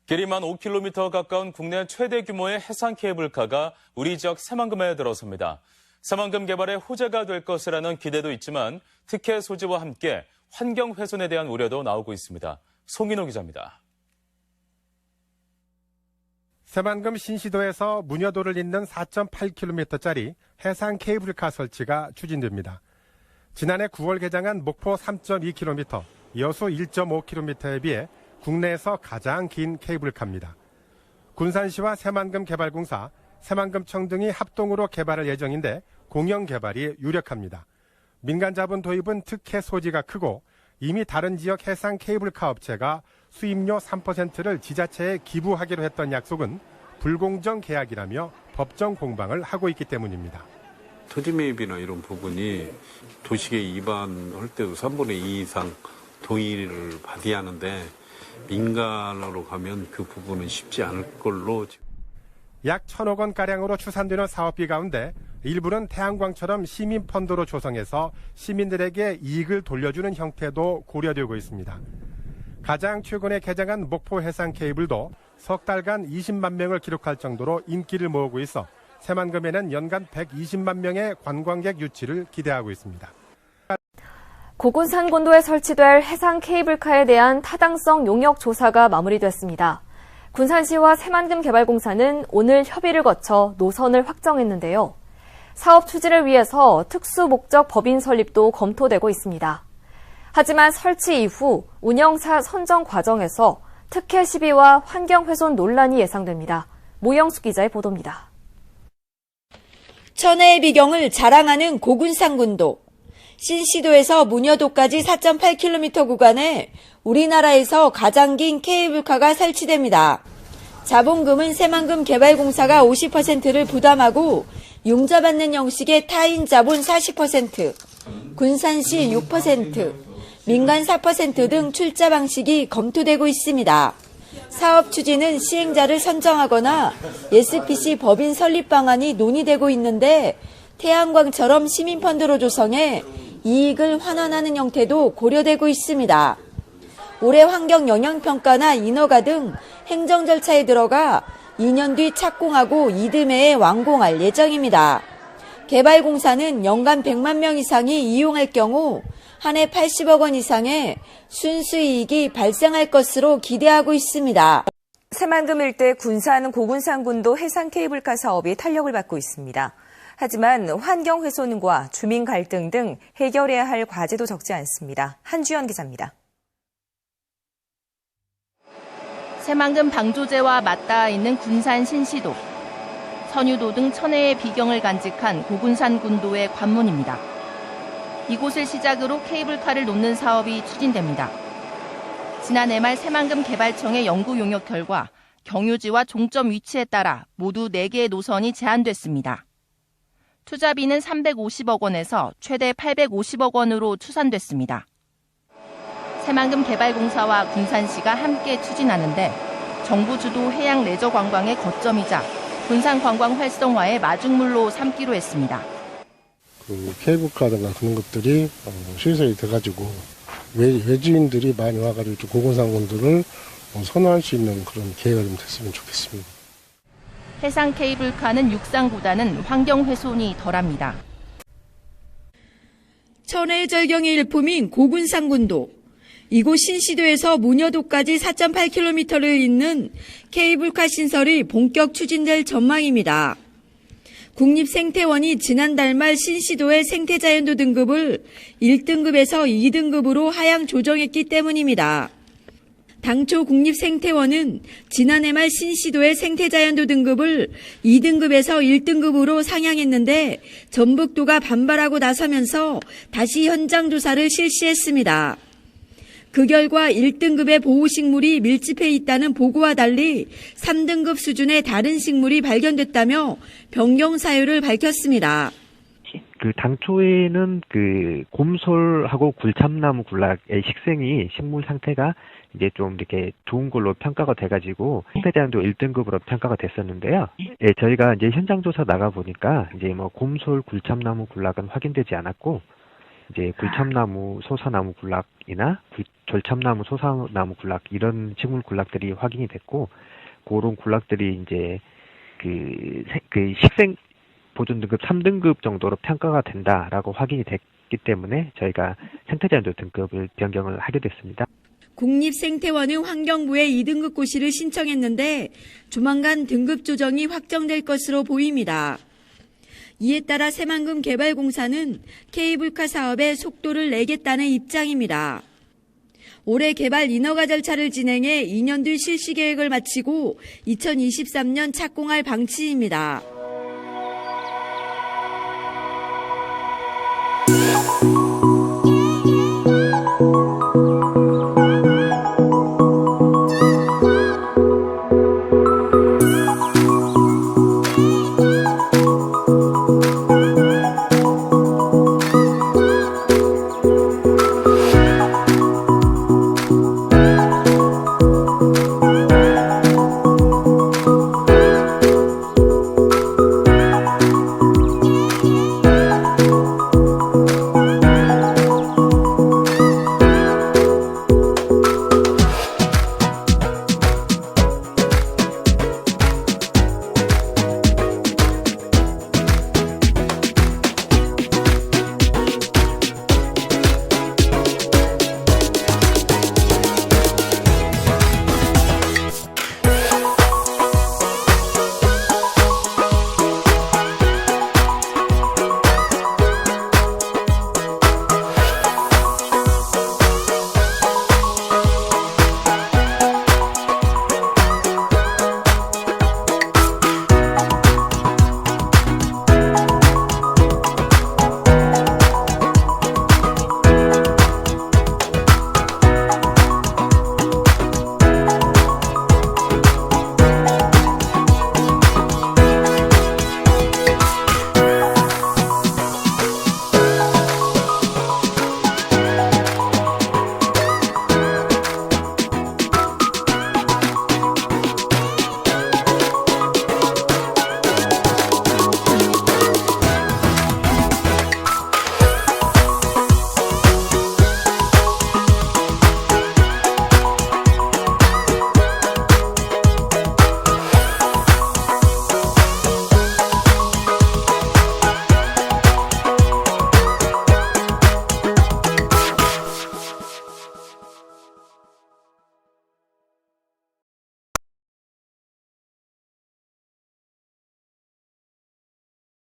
길이만 5km 가까운 국내 최대 규모의 해상 케이블카가 우리 지역 새만금에 들어섭니다. 새만금 개발의 호재가 될 것이라는 기대도 있지만 특혜 소지와 함께 환경 훼손에 대한 우려도 나오고 있습니다. 송인호 기자입니다. 새만금 신시도에서 문여도를 잇는 4.8km짜리 해상 케이블카 설치가 추진됩니다. 지난해 9월 개장한 목포 3.2km, 여수 1.5km에 비해 국내에서 가장 긴 케이블카입니다. 군산시와 새만금 개발공사, 새만금청 등이 합동으로 개발할 예정인데 공영 개발이 유력합니다. 민간 자본 도입은 특혜 소지가 크고 이미 다른 지역 해상 케이블카 업체가 수입료 3%를 지자체에 기부하기로 했던 약속은 불공정 계약이라며 법정 공방을 하고 있기 때문입니다. 토지 매입이나 이런 부분이 도시계 위반할 때도 3분의 2 이상 동의를 받아야 하는데 민간으로 가면 그 부분은 쉽지 않을 걸로. 약 1,000억 원가량으로 추산되는 사업비 가운데 일부는 태양광처럼 시민펀드로 조성해서 시민들에게 이익을 돌려주는 형태도 고려되고 있습니다. 가장 최근에 개장한 목포 해상 케이블도 석 달간 20만 명을 기록할 정도로 인기를 모으고 있어 새만금에는 연간 120만 명의 관광객 유치를 기대하고 있습니다. 고군산 군도에 설치될 해상 케이블카에 대한 타당성 용역 조사가 마무리됐습니다. 군산시와 새만금 개발공사는 오늘 협의를 거쳐 노선을 확정했는데요. 사업 추진을 위해서 특수목적 법인 설립도 검토되고 있습니다. 하지만 설치 이후 운영사 선정 과정에서 특혜 시비와 환경훼손 논란이 예상됩니다. 모영숙 기자의 보도입니다. 천혜의 비경을 자랑하는 고군산 군도. 신시도에서 문여도까지 4.8km 구간에 우리나라에서 가장 긴 케이블카가 설치됩니다. 자본금은 새만금 개발공사가 50%를 부담하고 융자받는 형식의 타인 자본 40%, 군산시 6%, 민간 4% 등 출자 방식이 검토되고 있습니다. 사업 추진은 시행자를 선정하거나 SPC 법인 설립 방안이 논의되고 있는데 태양광처럼 시민펀드로 조성해 이익을 환원하는 형태도 고려되고 있습니다. 올해 환경 영향평가나 인허가 등 행정 절차에 들어가 2년 뒤 착공하고 이듬해에 완공할 예정입니다. 개발공사는 연간 100만 명 이상이 이용할 경우 한 해 80억 원 이상의 순수이익이 발생할 것으로 기대하고 있습니다. 새만금 일대 군산 고군산군도 해상 케이블카 사업이 탄력을 받고 있습니다. 하지만 환경 훼손과 주민 갈등 등 해결해야 할 과제도 적지 않습니다. 한주연 기자입니다. 새만금 방조제와 맞닿아 있는 군산 신시도, 선유도 등 천혜의 비경을 간직한 고군산 군도의 관문입니다. 이곳을 시작으로 케이블카를 놓는 사업이 추진됩니다. 지난해 말 새만금 개발청의 연구 용역 결과 경유지와 종점 위치에 따라 모두 4개의 노선이 제한됐습니다. 투자비는 350억 원에서 최대 850억 원으로 추산됐습니다. 새만금 개발공사와 군산시가 함께 추진하는데 정부 주도 해양 레저 관광의 거점이자 군산 관광 활성화의 마중물로 삼기로 했습니다. 케이블카든가 그런 것들이 시설이 돼가지고 외지인들이 많이 와가지고 고군산 군도를 선호할 수 있는 그런 기회가 좀 됐으면 좋겠습니다. 해상 케이블카는 육상보다는 환경 훼손이 덜합니다. 천혜의 절경의 일품인 고군산 군도. 이곳 신시도에서 문여도까지 4.8km를 잇는 케이블카 신설이 본격 추진될 전망입니다. 국립생태원이 지난달 말 신시도의 생태자연도 등급을 1등급에서 2등급으로 하향 조정했기 때문입니다. 당초 국립생태원은 지난해 말 신시도의 생태자연도 등급을 2등급에서 1등급으로 상향했는데 전북도가 반발하고 나서면서 다시 현장 조사를 실시했습니다. 그 결과 1등급의 보호식물이 밀집해 있다는 보고와 달리 3등급 수준의 다른 식물이 발견됐다며 변경 사유를 밝혔습니다. 당초에는 곰솔하고 굴참나무 군락의 식생이 식물 상태가 이제 좀 이렇게 좋은 걸로 평가가 돼가지고 생태자연도 1등급으로 평가가 됐었는데요. 저희가 이제 현장 조사 나가 보니까 이제 곰솔, 굴참나무 군락은 확인되지 않았고 이제 굴참나무, 소사나무 군락이나 졸참나무, 소사나무 군락 이런 식물 군락들이 확인이 됐고, 그런 군락들이 이제 그 식생 보존 등급 3등급 정도로 평가가 된다라고 확인이 됐기 때문에 저희가 생태자연도 등급을 변경을 하게 됐습니다. 국립생태원은 환경부에 2등급 고시를 신청했는데 조만간 등급 조정이 확정될 것으로 보입니다. 이에 따라 새만금 개발공사는 케이블카 사업에 속도를 내겠다는 입장입니다. 올해 개발 인허가 절차를 진행해 2년 뒤 실시 계획을 마치고 2023년 착공할 방침입니다.